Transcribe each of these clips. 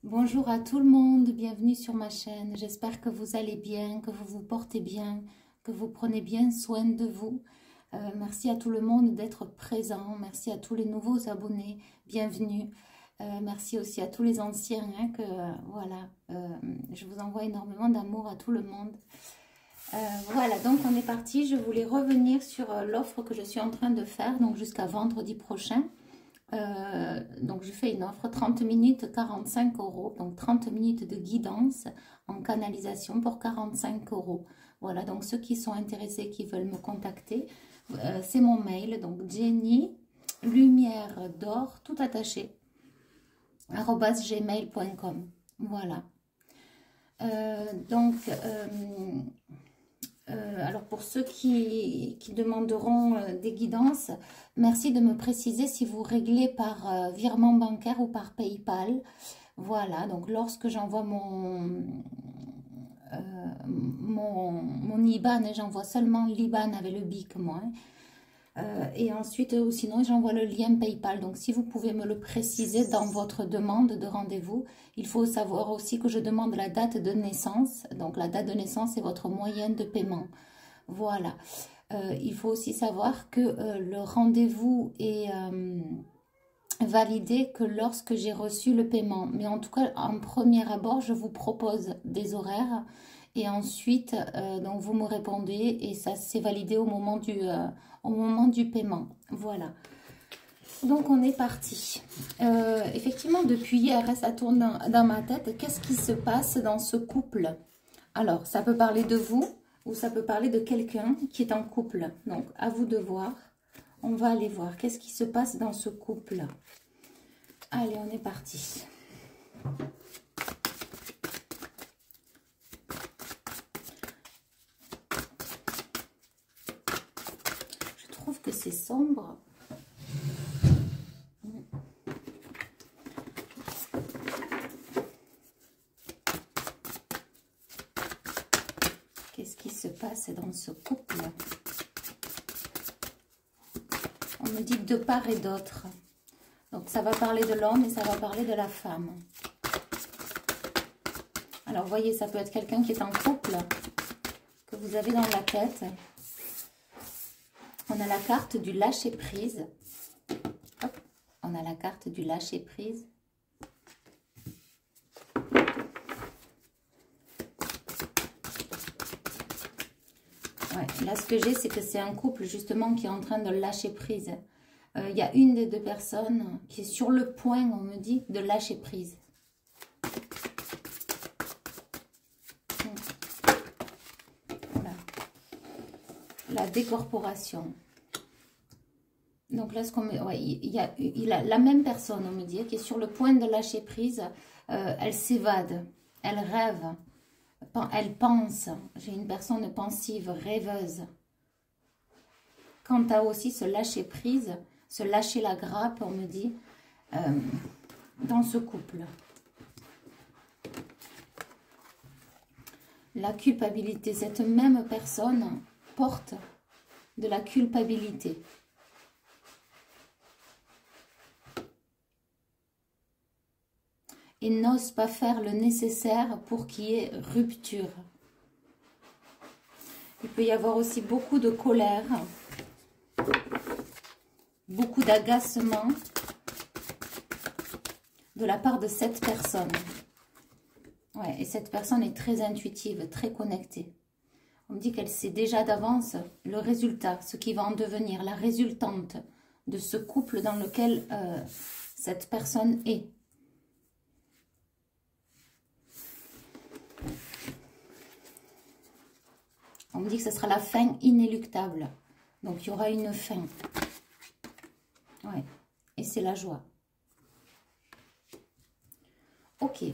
Bonjour à tout le monde, bienvenue sur ma chaîne. J'espère que vous allez bien, que vous vous portez bien, que vous prenez bien soin de vous. Merci à tout le monde d'être présent. Merci à tous les nouveaux abonnés, bienvenue. Merci aussi à tous les anciens. Je vous envoie énormément d'amour à tout le monde. Voilà, donc on est parti. Je voulais revenir sur l'offre que je suis en train de faire, donc jusqu'à vendredi prochain. Donc je fais une offre 30 minutes 45 €, donc 30 minutes de guidance en canalisation pour 45 €. Voilà, donc ceux qui sont intéressés, qui veulent me contacter, c'est mon mail, donc Jenny lumière d'or tout attaché @gmail.com. Voilà. Alors pour ceux qui demanderont des guidances, merci de me préciser si vous réglez par virement bancaire ou par PayPal. Voilà, donc lorsque j'envoie mon IBAN, j'envoie seulement l'IBAN avec le BIC, moi. Et ensuite, ou sinon, j'envoie le lien PayPal. Donc, si vous pouvez me le préciser dans votre demande de rendez-vous, il faut savoir aussi que je demande la date de naissance. Donc, la date de naissance est votre moyenne de paiement. Voilà. Il faut aussi savoir que le rendez-vous est validé que lorsque j'ai reçu le paiement. Mais en tout cas, en premier abord, je vous propose des horaires. Et ensuite, donc vous me répondez et ça c'est validé au moment du paiement. Voilà. Donc on est parti. Effectivement, depuis hier, ça tourne dans ma tête. Qu'est-ce qui se passe dans ce couple? Alors, ça peut parler de vous ou ça peut parler de quelqu'un qui est en couple. Donc, à vous de voir. On va aller voir. Qu'est-ce qui se passe dans ce couple? Allez, on est parti. Je trouve que c'est sombre. Qu'est-ce qui se passe dans ce couple? On me dit de part et d'autre. Donc ça va parler de l'homme et ça va parler de la femme. Alors vous voyez, ça peut être quelqu'un qui est en couple, que vous avez dans la tête. On a la carte du lâcher-prise. On a la carte du lâcher-prise. Ouais, là, ce que j'ai, c'est que c'est un couple, justement, qui est en train de lâcher prise. Il y a une des deux personnes qui est sur le point, on me dit, de lâcher prise. Voilà. La décorporation. Donc là, il a la même personne, on me dit, qui est sur le point de lâcher prise. Elle s'évade, elle rêve, elle pense. J'ai une personne pensive, rêveuse. Quant à aussi se lâcher prise, se lâcher la grappe, on me dit, dans ce couple. La culpabilité, cette même personne porte de la culpabilité. Et n'ose pas faire le nécessaire pour qu'il y ait rupture. Il peut y avoir aussi beaucoup de colère, beaucoup d'agacement de la part de cette personne. Ouais, et cette personne est très intuitive, très connectée. On me dit qu'elle sait déjà d'avance le résultat, ce qui va en devenir, la résultante de ce couple dans lequel cette personne est. On me dit que ce sera la fin inéluctable. Donc, il y aura une fin. Ouais. Et c'est la joie. Ok.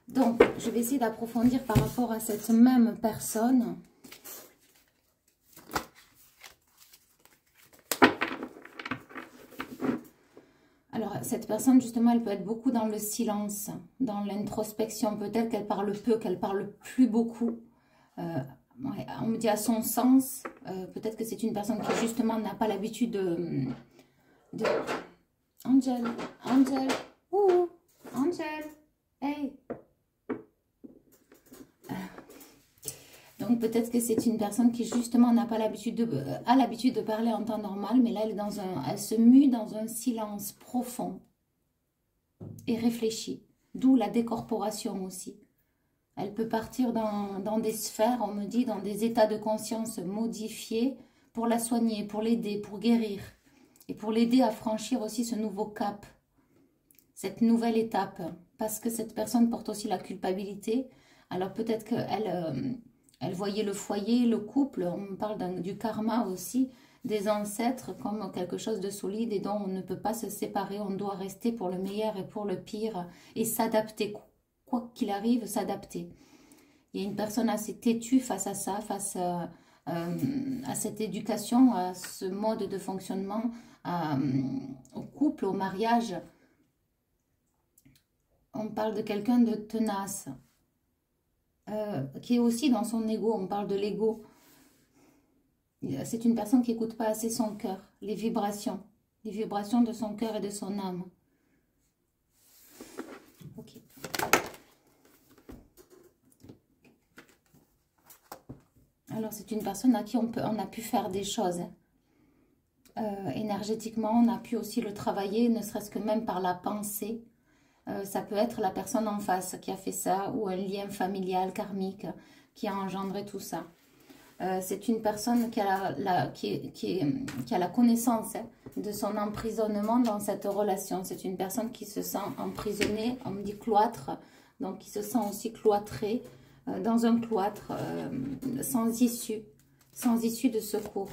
Donc, je vais essayer d'approfondir par rapport à cette même personne. Alors, cette personne, justement, elle peut être beaucoup dans le silence, dans l'introspection. Peut-être qu'elle parle peu, qu'elle parle plus beaucoup. Ouais, on me dit à son sens, peut-être que c'est une personne qui justement n'a pas l'habitude de... Angel, Angel, ouh, Angel, hey, Donc peut-être que c'est une personne qui justement n'a pas l'habitude a l'habitude de parler en temps normal, mais là elle se mue dans un silence profond et réfléchi. D'où la décorporation aussi. Elle peut partir dans des sphères, on me dit, dans des états de conscience modifiés pour la soigner, pour l'aider, pour guérir. Et pour l'aider à franchir aussi ce nouveau cap, cette nouvelle étape. Parce que cette personne porte aussi la culpabilité. Alors peut-être qu'elle elle voyait le foyer, le couple, on parle du karma aussi, des ancêtres comme quelque chose de solide et dont on ne peut pas se séparer. On doit rester pour le meilleur et pour le pire et s'adapter. Quoi qu'il arrive, s'adapter. Il y a une personne assez têtue face à ça, face à cette éducation, à ce mode de fonctionnement, au couple, au mariage. On parle de quelqu'un de tenace, qui est aussi dans son ego, on parle de l'ego. C'est une personne qui n'écoute pas assez son cœur, les vibrations de son cœur et de son âme. Ok. Alors, c'est une personne à qui on a pu faire des choses. Énergétiquement, on a pu aussi le travailler, ne serait-ce que même par la pensée. Ça peut être la personne en face qui a fait ça, ou un lien familial, karmique, qui a engendré tout ça. C'est une personne qui a la connaissance de son emprisonnement dans cette relation. C'est une personne qui se sent emprisonnée, on me dit cloître, donc qui se sent aussi cloîtrée dans un cloître sans issue de secours.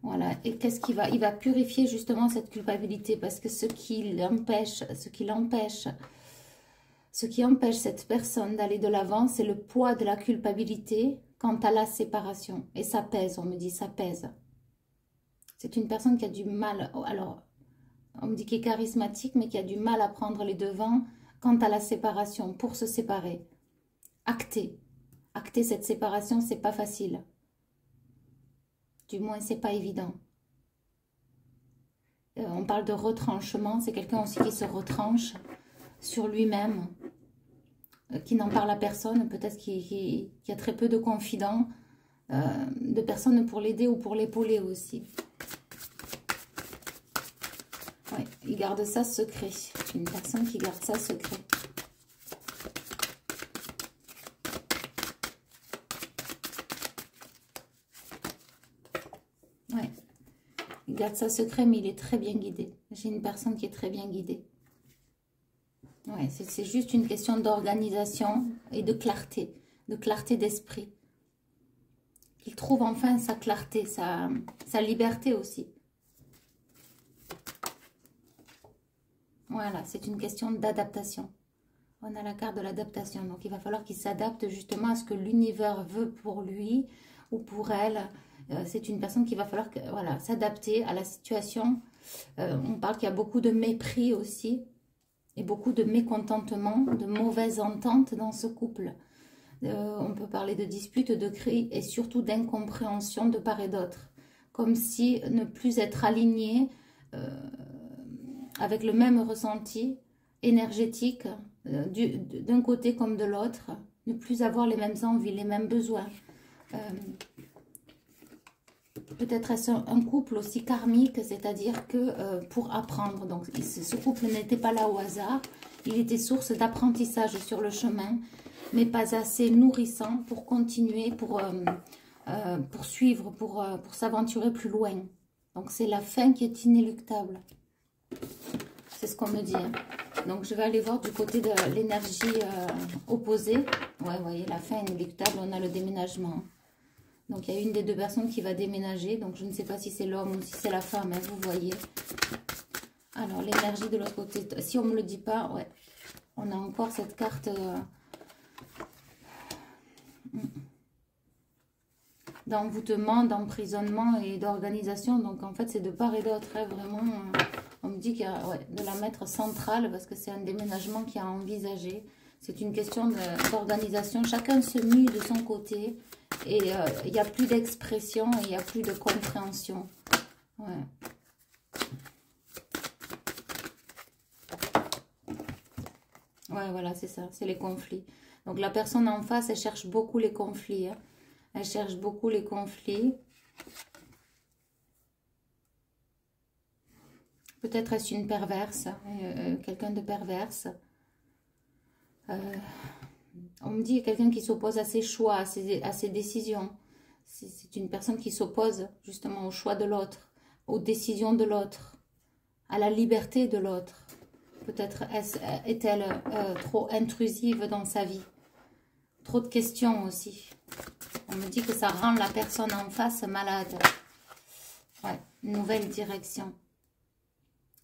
Voilà, et qu'est-ce qu'il va? Il va purifier justement cette culpabilité parce que ce qui empêche cette personne d'aller de l'avant, c'est le poids de la culpabilité quant à la séparation. Et ça pèse, on me dit, ça pèse. C'est une personne qui a du mal, alors, on me dit qu'il est charismatique, mais qui a du mal à prendre les devants quant à la séparation, pour se séparer. Acter cette séparation, c'est pas facile. Du moins, c'est pas évident. On parle de retranchement. C'est quelqu'un aussi qui se retranche sur lui-même, qui n'en parle à personne. Peut-être qu'il y a très peu de confidents, de personnes pour l'aider ou pour l'épauler aussi. Ouais, il garde ça secret. Une personne qui garde ça secret. Ouais. Il garde ça secret, mais il est très bien guidé. J'ai une personne qui est très bien guidée. Ouais, c'est juste une question d'organisation et de clarté d'esprit. Qu'il trouve enfin sa clarté, sa liberté aussi. Voilà, c'est une question d'adaptation. On a la carte de l'adaptation, donc il va falloir qu'il s'adapte justement à ce que l'univers veut pour lui ou pour elle. C'est une personne qui va falloir voilà, s'adapter à la situation. On parle qu'il y a beaucoup de mépris aussi et beaucoup de mécontentement, de mauvaises ententes dans ce couple. On peut parler de disputes, de cris et surtout d'incompréhension de part et d'autre. Comme si ne plus être aligné avec le même ressenti énergétique d'un côté comme de l'autre, ne plus avoir les mêmes envies, les mêmes besoins. Peut-être est-ce un couple aussi karmique, c'est-à-dire que pour apprendre, donc ce couple n'était pas là au hasard, il était source d'apprentissage sur le chemin, mais pas assez nourrissant pour continuer, pour suivre, pour s'aventurer plus loin. Donc c'est la fin qui est inéluctable. C'est ce qu'on me dit. Hein. Donc je vais aller voir du côté de l'énergie opposée. Ouais, vous voyez, la fin inéluctable, on a le déménagement. Donc, il y a une des deux personnes qui va déménager. Donc, je ne sais pas si c'est l'homme ou si c'est la femme. Hein, vous voyez. Alors, l'énergie de l'autre côté. Si on ne me le dit pas, ouais. On a encore cette carte d'envoûtement, d'emprisonnement et d'organisation. Donc, en fait, c'est de part et d'autre. Hein, vraiment, on me dit qu'il y a de la mettre centrale parce que c'est un déménagement qui a envisagé. C'est une question d'organisation. Chacun se mue de son côté. Et il n'y a plus d'expression et il n'y a plus de compréhension. Ouais. Ouais, voilà, c'est ça. C'est les conflits. Donc la personne en face, elle cherche beaucoup les conflits. Hein. Elle cherche beaucoup les conflits. Peut-être est-ce une perverse, quelqu'un de perverse. On me dit quelqu'un qui s'oppose à ses choix, à ses décisions. C'est une personne qui s'oppose justement au choix de l'autre, aux décisions de l'autre, à la liberté de l'autre. Peut-être est-elle trop intrusive dans sa vie. Trop de questions aussi. On me dit que ça rend la personne en face malade. Ouais, nouvelle direction.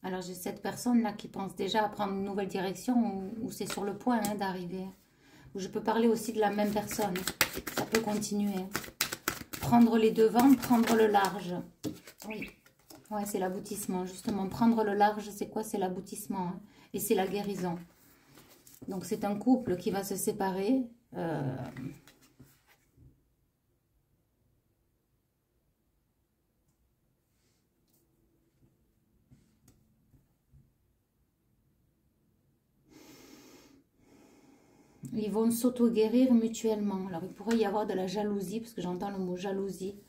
Alors j'ai cette personne-là qui pense déjà à prendre une nouvelle direction ou c'est sur le point hein, d'arriver. Ou je peux parler aussi de la même personne. Ça peut continuer. Prendre les devants, prendre le large. Oui. Ouais, c'est l'aboutissement, justement. Prendre le large, c'est quoi? C'est l'aboutissement. Hein. Et c'est la guérison. Donc, c'est un couple qui va se séparer. Ils vont s'auto-guérir mutuellement. Alors, il pourrait y avoir de la jalousie, parce que j'entends le mot jalousie.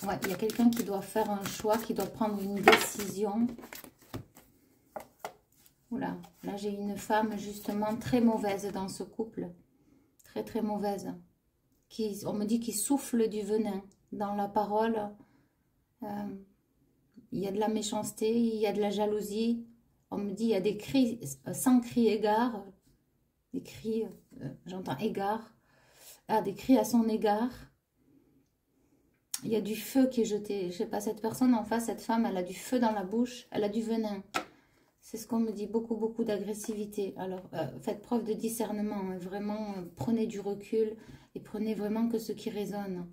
Ouais, il y a quelqu'un qui doit faire un choix, qui doit prendre une décision. Oula, là j'ai une femme justement très mauvaise dans ce couple. Très très mauvaise. On me dit qu'il souffle du venin dans la parole. Il y a de la méchanceté, il y a de la jalousie. On me dit il y a des cris, sans cris égard. Des cris, j'entends égard. Ah, des cris à son égard. Il y a du feu qui est jeté. Je ne sais pas, cette personne en face, cette femme, elle a du feu dans la bouche. Elle a du venin. C'est ce qu'on me dit. Beaucoup, beaucoup d'agressivité. Alors, faites preuve de discernement. Hein, vraiment, prenez du recul. Et prenez vraiment que ce qui résonne.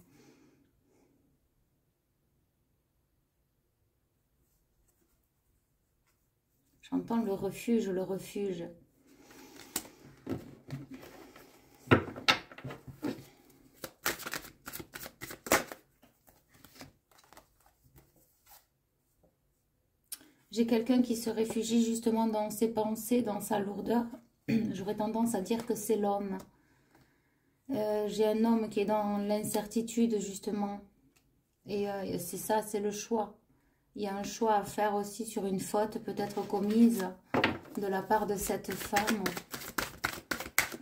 J'entends le refuge, le refuge. J'ai quelqu'un qui se réfugie justement dans ses pensées, dans sa lourdeur. J'aurais tendance à dire que c'est l'homme. J'ai un homme qui est dans l'incertitude justement. Et c'est ça, c'est le choix. Il y a un choix à faire aussi sur une faute peut-être commise de la part de cette femme.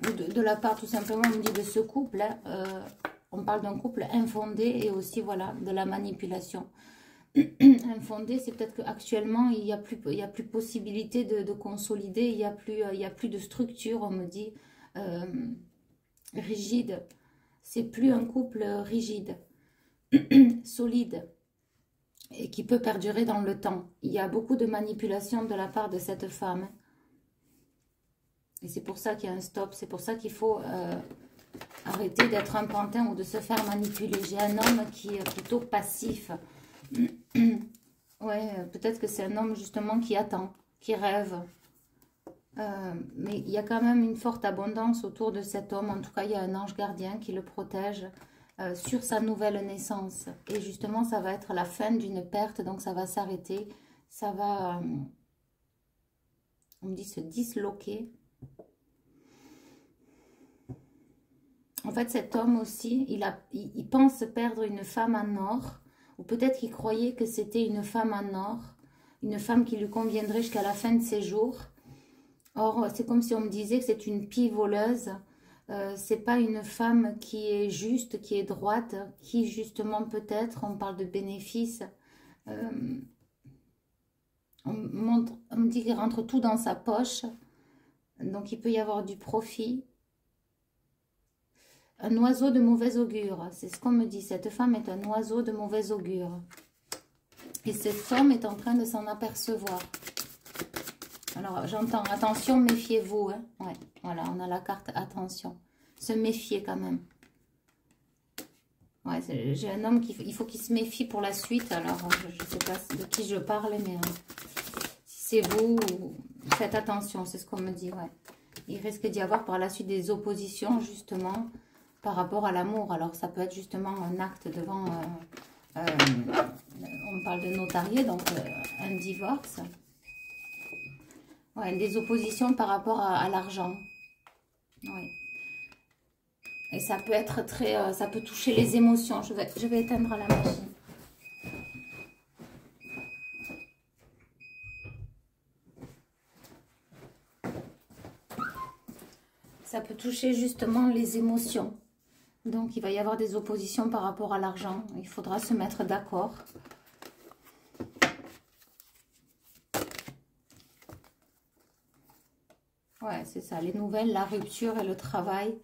Ou de la part tout simplement, on me dit de ce couple. Hein, on parle d'un couple infondé et aussi voilà de la manipulation. Infondé, c'est peut-être qu'actuellement, il n'y a plus possibilité de consolider, il n'y a plus de structure, on me dit, rigide. C'est plus un couple rigide, solide, et qui peut perdurer dans le temps. Il y a beaucoup de manipulation de la part de cette femme. Et c'est pour ça qu'il y a un stop, c'est pour ça qu'il faut arrêter d'être un pantin ou de se faire manipuler. J'ai un homme qui est plutôt passif. Ouais, peut-être que c'est un homme justement qui attend, qui rêve. Mais il y a quand même une forte abondance autour de cet homme. En tout cas, il y a un ange gardien qui le protège sur sa nouvelle naissance. Et justement, ça va être la fin d'une perte, donc ça va s'arrêter. Ça va, on me dit, se disloquer. En fait, cet homme aussi, il pense perdre une femme en or. Ou peut-être qu'il croyait que c'était une femme en or, une femme qui lui conviendrait jusqu'à la fin de ses jours. Or, c'est comme si on me disait que c'est une pie voleuse. C'est pas une femme qui est juste, qui est droite, qui justement peut-être, on parle de bénéfices. On me dit qu'il rentre tout dans sa poche. Donc, il peut y avoir du profit. Un oiseau de mauvais augure, c'est ce qu'on me dit. Cette femme est un oiseau de mauvais augure. Et cet homme est en train de s'en apercevoir. Alors, j'entends, attention, méfiez-vous. Hein. Ouais, voilà, on a la carte attention. Se méfier quand même. Ouais, j'ai un homme il faut qu'il se méfie pour la suite. Alors, je ne sais pas de qui je parle, mais si c'est vous, faites attention, c'est ce qu'on me dit. Ouais. Il risque d'y avoir par la suite des oppositions, justement, par rapport à l'amour. Alors, ça peut être justement un acte devant... on parle de notarié, donc un divorce. Ouais, des oppositions par rapport à l'argent. Oui. Et ça peut être très... ça peut toucher les émotions. Je vais éteindre la machine. Ça peut toucher justement les émotions. Donc, il va y avoir des oppositions par rapport à l'argent. Il faudra se mettre d'accord. Ouais, c'est ça. Les nouvelles, la rupture et le travail.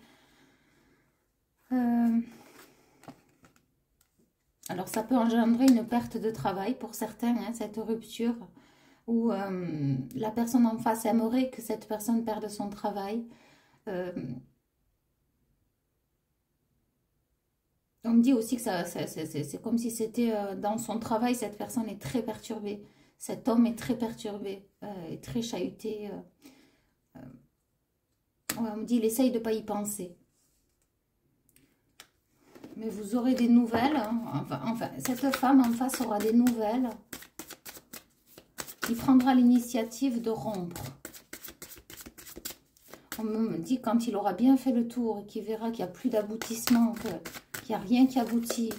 Alors, ça peut engendrer une perte de travail pour certains, hein, cette rupture. Où la personne en face aimerait que cette personne perde son travail. On me dit aussi que c'est comme si c'était dans son travail, cette personne est très perturbée. Cet homme est très perturbé, est très chahuté. Ouais, on me dit, il essaye de ne pas y penser. Mais vous aurez des nouvelles. Hein. Enfin, cette femme en face aura des nouvelles. Il prendra l'initiative de rompre. On me dit quand il aura bien fait le tour et qu'il verra qu'il n'y a plus d'aboutissement, qu'il n'y a rien qui aboutit,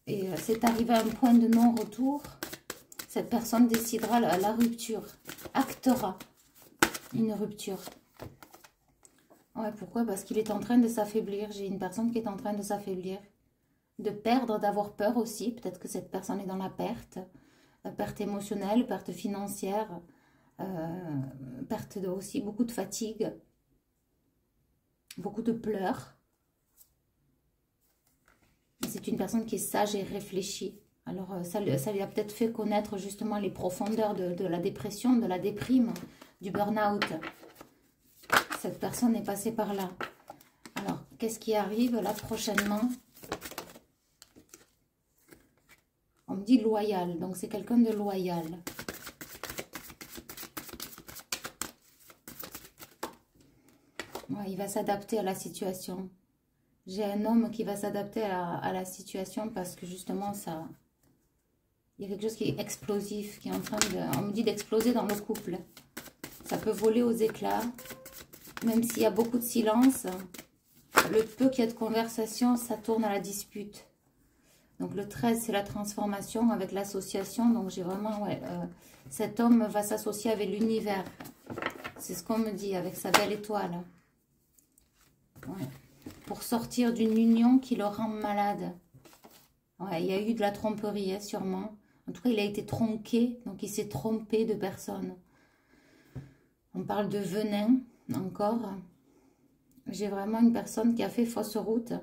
et c'est arrivé à un point de non-retour, cette personne décidera la rupture, actera une rupture. Ouais, pourquoi? Parce qu'il est en train de s'affaiblir. J'ai une personne qui est en train de s'affaiblir, de perdre, d'avoir peur aussi. Peut-être que cette personne est dans la perte émotionnelle, perte financière, perte aussi beaucoup de fatigue, beaucoup de pleurs. C'est une personne qui est sage et réfléchie. Alors ça lui a peut-être fait connaître justement les profondeurs de la dépression, de la déprime, du burn-out. Cette personne est passée par là. Alors, qu'est-ce qui arrive là prochainement? On me dit loyal, donc c'est quelqu'un de loyal. Ouais, il va s'adapter à la situation. J'ai un homme qui va s'adapter à la situation parce que justement, ça, il y a quelque chose qui est explosif, qui est en train de... On me dit d'exploser dans le couple. Ça peut voler aux éclats, même s'il y a beaucoup de silence. Le peu qu'il y a de conversation, ça tourne à la dispute. Donc le 13, c'est la transformation avec l'association. Donc j'ai vraiment... Ouais, cet homme va s'associer avec l'univers. C'est ce qu'on me dit avec sa belle étoile. Ouais. Pour sortir d'une union qui le rend malade. Ouais, il y a eu de la tromperie, hein, sûrement. En tout cas, il a été tronqué, donc il s'est trompé de personne. On parle de venin, encore. J'ai vraiment une personne qui a fait fausse route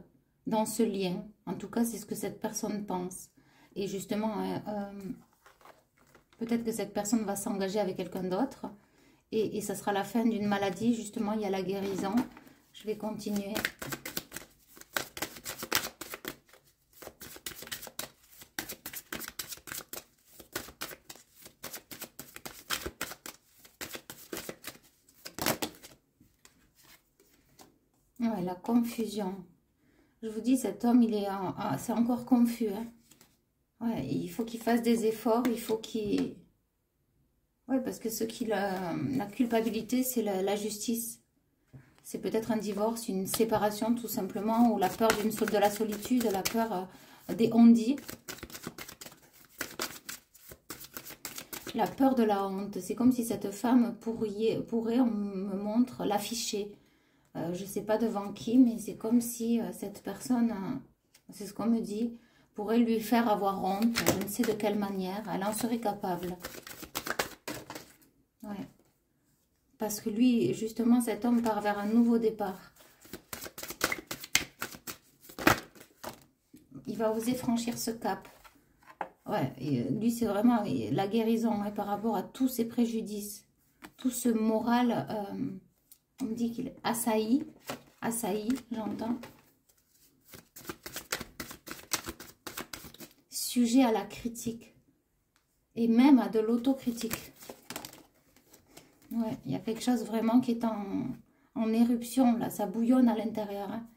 dans ce lien. En tout cas, c'est ce que cette personne pense. Et justement, peut-être que cette personne va s'engager avec quelqu'un d'autre. Et ça sera la fin d'une maladie. Justement, il y a la guérison. Je vais continuer. Ouais, la confusion. Je vous dis, cet homme, il est c'est encore confus. Hein. Ouais, il faut qu'il fasse des efforts. Il faut qu'il... Ouais, parce que la culpabilité, c'est la justice. C'est peut-être un divorce, une séparation tout simplement, ou la peur de la solitude, la peur des on-dit. La peur de la honte. C'est comme si cette femme pourrait, on me montre, l'afficher. Je ne sais pas devant qui, mais c'est comme si cette personne, c'est ce qu'on me dit, pourrait lui faire avoir honte. Je ne sais de quelle manière. Elle en serait capable. Ouais. Parce que lui, justement, cet homme part vers un nouveau départ. Il va oser franchir ce cap. Ouais, et lui, c'est vraiment la guérison par rapport à tous ses préjudices. Tout ce moral, on me dit qu'il est assailli, j'entends. Sujet à la critique. Et même à de l'autocritique. Ouais, il y a quelque chose vraiment qui est en éruption, là, ça bouillonne à l'intérieur. Hein.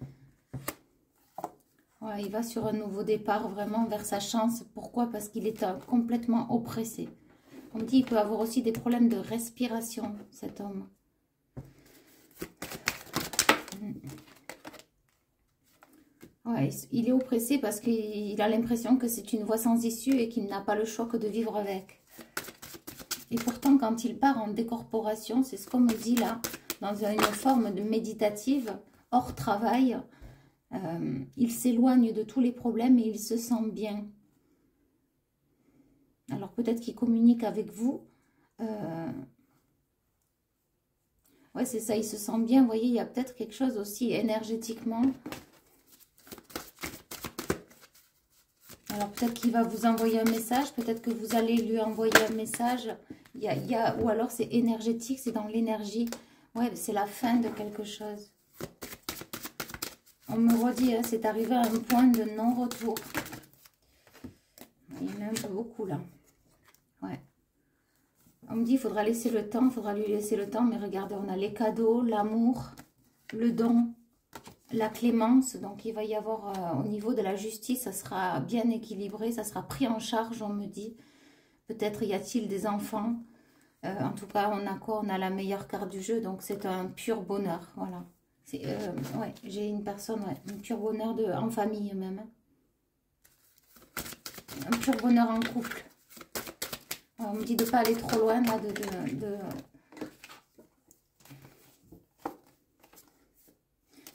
Ouais, il va sur un nouveau départ, vraiment vers sa chance. Pourquoi? Parce qu'il est complètement oppressé. On me dit qu'il peut avoir aussi des problèmes de respiration, cet homme. Ouais, il est oppressé parce qu'il a l'impression que c'est une voie sans issue et qu'il n'a pas le choix que de vivre avec. Et pourtant, quand il part en décorporation, c'est ce qu'on me dit là, dans une forme de méditative, hors travail, il s'éloigne de tous les problèmes et il se sent bien. Alors peut-être qu'il communique avec vous. Ouais, c'est ça, il se sent bien. Vous voyez, il y a peut-être quelque chose aussi énergétiquement. Alors peut-être qu'il va vous envoyer un message, peut-être que vous allez lui envoyer un message. Ou alors c'est énergétique, c'est dans l'énergie. Ouais, c'est la fin de quelque chose. On me redit, hein, c'est arrivé à un point de non-retour. Il y en a un peu beaucoup là. Ouais. On me dit, il faudra laisser le temps, il faudra lui laisser le temps. Mais regardez, on a les cadeaux, l'amour, le don, la clémence. Donc, il va y avoir, au niveau de la justice, ça sera bien équilibré, ça sera pris en charge, on me dit. Peut-être y a-t-il des enfants. En tout cas, on a quoi? On a la meilleure carte du jeu. Donc, c'est un pur bonheur. Voilà. Ouais, j'ai une personne, ouais, un pur bonheur en famille même. Un pur bonheur en couple. On me dit de ne pas aller trop loin là,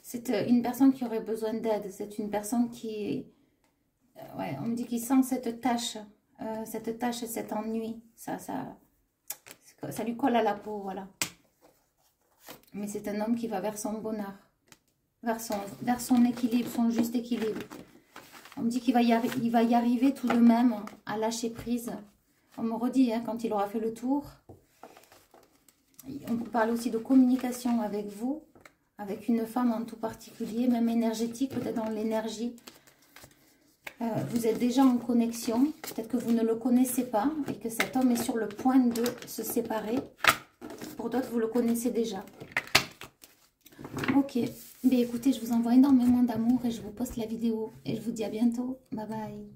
C'est une personne qui aurait besoin d'aide. C'est une personne qui... ouais, on me dit qu'il sent cette tâche et cet ennui. Ça lui colle à la peau, voilà. Mais c'est un homme qui va vers son bonheur. Vers son équilibre, son juste équilibre. On me dit qu'il va y arriver tout de même à lâcher prise. On me redit, hein, quand il aura fait le tour. On peut parler aussi de communication avec vous, avec une femme en tout particulier, même énergétique, peut-être dans l'énergie. Vous êtes déjà en connexion, peut-être que vous ne le connaissez pas et que cet homme est sur le point de se séparer. Pour d'autres, vous le connaissez déjà. Ok, mais écoutez, je vous envoie énormément d'amour et je vous poste la vidéo et je vous dis à bientôt. Bye bye.